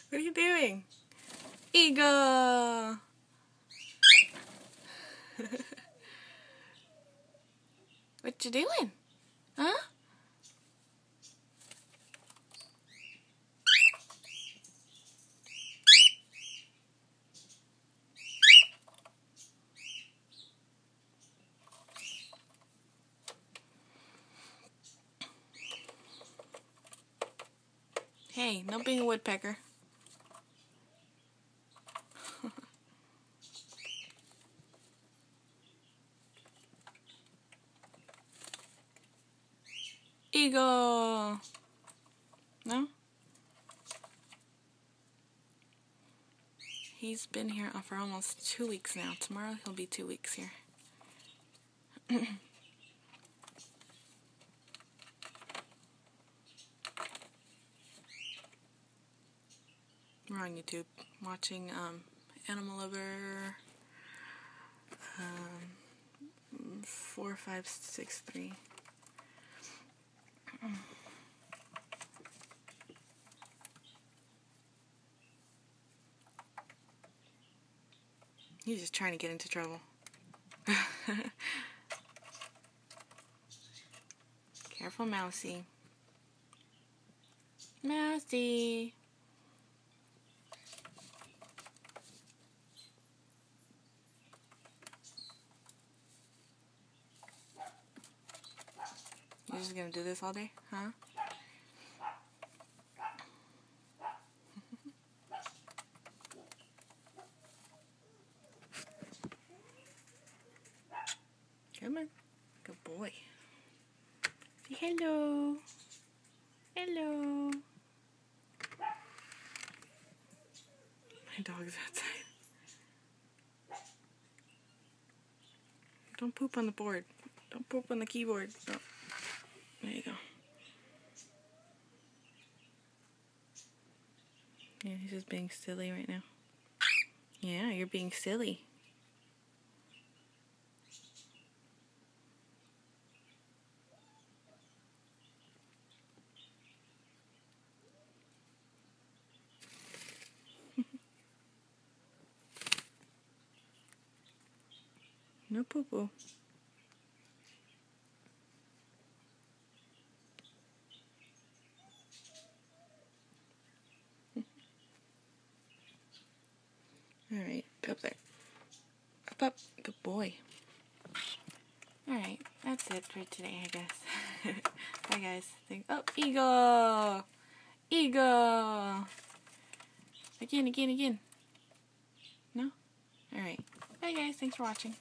What are you doing? Eagle! What you doing? Huh? Hey, no being a woodpecker. Eagle! No? He's been here for almost 2 weeks now. Tomorrow he'll be 2 weeks here. We're on YouTube watching Animal Lover 4563. He's just trying to get into trouble. Careful, Mousie. Mousie. You're just gonna do this all day, huh? Come on. Good boy. Say hello. Hello. My dog's outside. Don't poop on the board. Don't poop on the keyboard. Oh. There you go. Yeah, he's just being silly right now. Yeah, you're being silly. No poo-poo. Alright, up there. Up. Good boy. Alright, that's it for today, I guess. Bye, guys. Oh, eagle! Eagle! Again. No? Alright. Bye, guys. Thanks for watching.